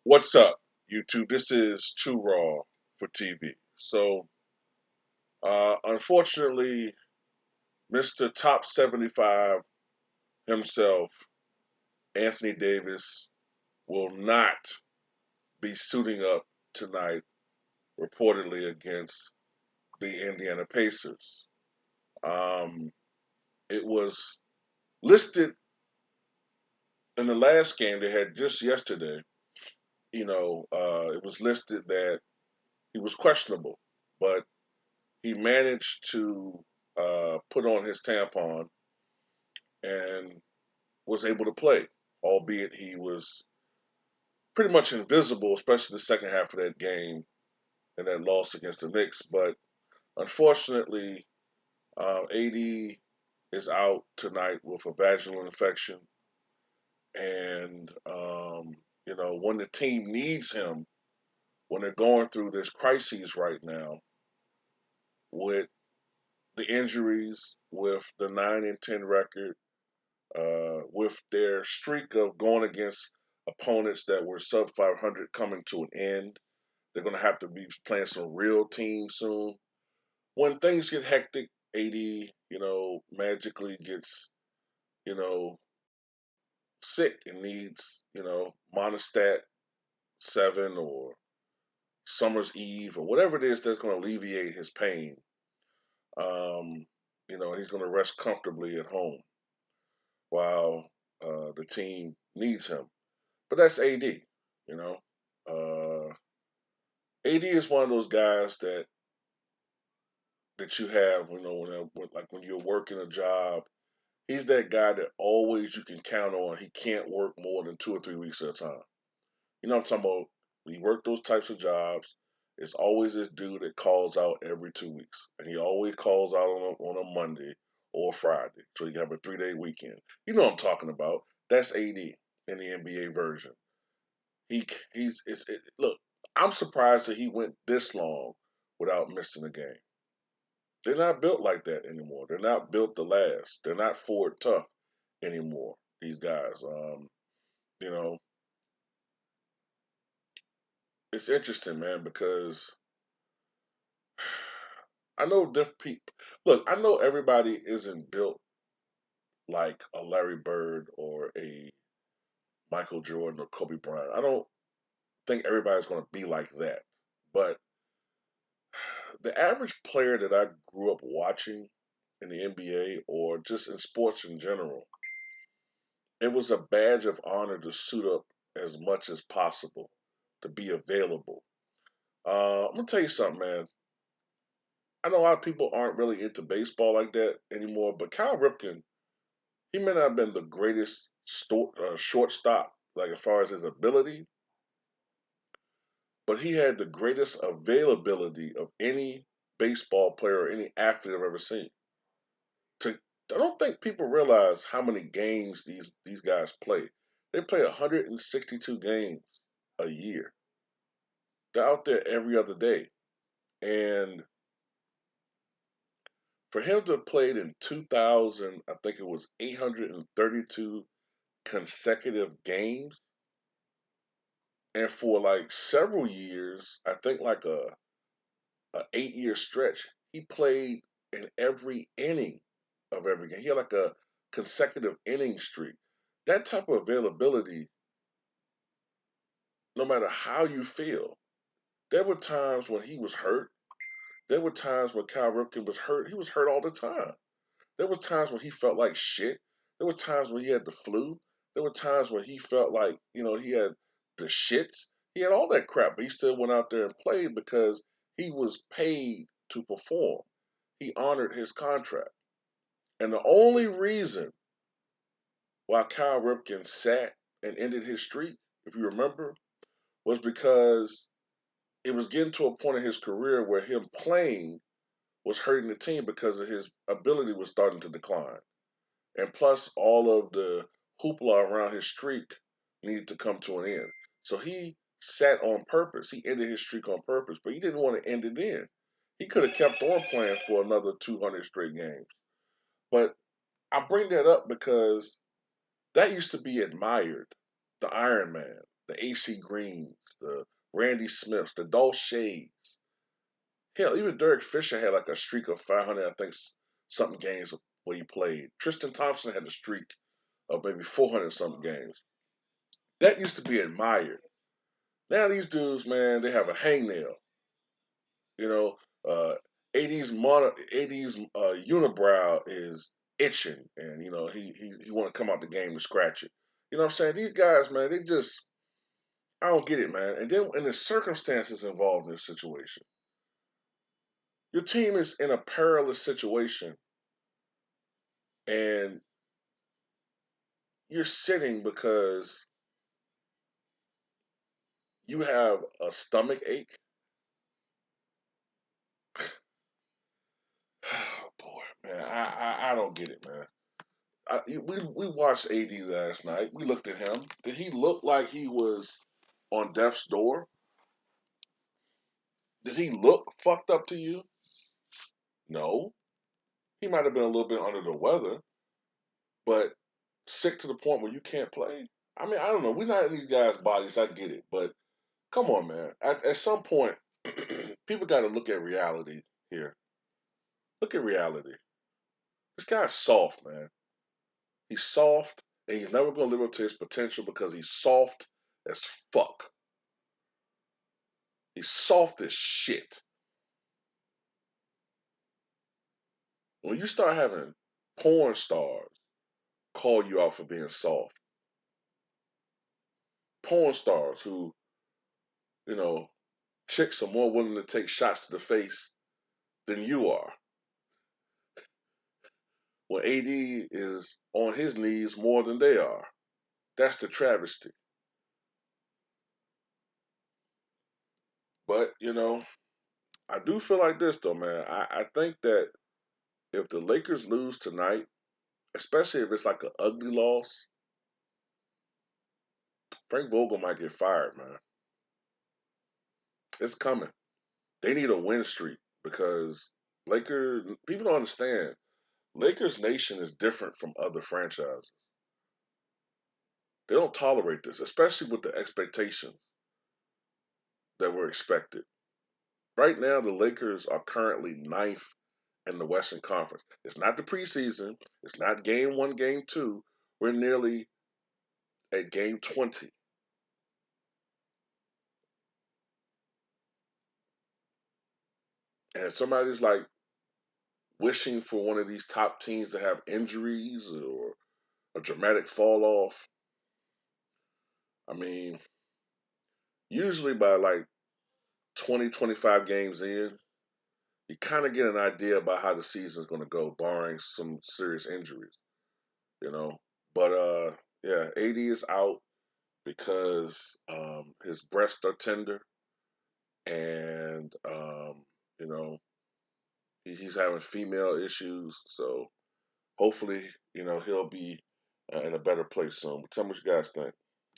What's up, YouTube? This is Too Raw for TV. Unfortunately, Mr. Top 75 himself, Anthony Davis, will not be suiting up tonight, reportedly against the Indiana Pacers. Um, it was listed in the last game they had just yesterday. It was listed that he was questionable, but he managed to put on his tampon and was able to play, albeit he was pretty much invisible, especially the second half of that game and that loss against the Knicks. But unfortunately, AD is out tonight with a vaginal infection, and when the team needs him, when they're going through this crises right now with the injuries, with the 9-10 record, with their streak of going against opponents that were sub 500 coming to an end. They're going to have to be playing some real teams soon. When things get hectic, AD, magically gets, you know, sick and needs, Monostat 7 or Summer's Eve or whatever it is that's going to alleviate his pain. Um, he's going to rest comfortably at home while the team needs him. But that's AD, you know. AD is one of those guys that you have, when you're working a job. He's that guy that always you can count on. He can't work more than 2 or 3 weeks at a time. You know what I'm talking about? When you work those types of jobs, it's always this dude that calls out every 2 weeks, and he always calls out on a Monday or a Friday, so you have a 3-day weekend. You know what I'm talking about? That's AD in the NBA version. He he's it's it, Look. I'm surprised that he went this long without missing a game. They're not built like that anymore. They're not built to last. They're not forward tough anymore. These guys. You know, it's interesting, man, because I know different people. Look, I know everybody isn't built like a Larry Bird or a Michael Jordan or Kobe Bryant. I don't think everybody's going to be like that. But the average player that I grew up watching in the NBA or just in sports in general, it was a badge of honor to suit up as much as possible, to be available. I'm gonna tell you something, man. I know a lot of people aren't really into baseball like that anymore, but Cal Ripken, he may not have been the greatest shortstop, like as far as his ability, but he had the greatest availability of any baseball player or any athlete I've ever seen. To I don't think people realize how many games these guys play. They play 162 games a year. They're out there every other day. And for him to have played in 2000, I think it was 832 consecutive games. And for like several years, I think like a 8 year stretch, he played in every inning of every game. He had like a consecutive inning streak. That type of availability, no matter how you feel, there were times when he was hurt. There were times when Cal Ripken was hurt. He was hurt all the time. There were times when he felt like shit. There were times when he had the flu. There were times when he felt like, he had the shits. He had all that crap, but he still went out there and played because he was paid to perform. He honored his contract. And the only reason why Kyle Ripken sat and ended his streak, if you remember, was because it was getting to a point in his career where him playing was hurting the team because of his ability was starting to decline. And plus, all of the hoopla around his streak needed to come to an end. So he sat on purpose. He ended his streak on purpose, but he didn't want to end it then. He could have kept on playing for another 200 straight games. But I bring that up because that used to be admired. The Iron Man. the AC Greens, the Randy Smiths, the Dolce. Hell, even Derek Fisher had like a streak of 500, I think, something games where he played. Tristan Thompson had a streak of maybe 400 something games. That used to be admired. Now these dudes, man, they have a hangnail. You know, uh, 80s unibrow is itching, and he want to come out the game to scratch it. You know what I'm saying? These guys, man, they just I don't get it, man. And then in the circumstances involved in this situation, your team is in a perilous situation, and you're sitting because you have a stomach ache. Oh boy, man, I don't get it, man. We watched AD last night. We looked at him. Did he look like he was on death's door? Did he look fucked up to you? No. He might have been a little bit under the weather, but sick to the point where you can't play. I mean, I don't know. We're not in these guys' bodies. I get it, but come on, man. At some point, people got to look at reality here. Look at reality. This guy's soft, man. He's soft, and he's never going to live up to his potential because he's soft as fuck. He's soft as shit. When you start having porn stars call you out for being soft, porn stars who, you know, chicks are more willing to take shots to the face than you are. When AD is on his knees more than they are. That's the travesty. But, I do feel like this though, man. I think that if the Lakers lose tonight, especially if it's like an ugly loss, Frank Vogel might get fired, man. It's coming. They need a win streak because Lakers people don't understand. Lakers Nation is different from other franchises. They don't tolerate this, especially with the expectations that were expected. Right now, the Lakers are currently ninth in the Western Conference. It's not the preseason. It's not game one, game two. We're nearly at game 20. And somebody's like wishing for one of these top teams to have injuries or a dramatic fall off. I mean, usually by like 20, 25 games in, you kind of get an idea about how the season's going to go, barring some serious injuries, you know. But yeah, AD is out because his breasts are tender, and you know he's having female issues. So hopefully, he'll be in a better place soon. But tell me what you guys think.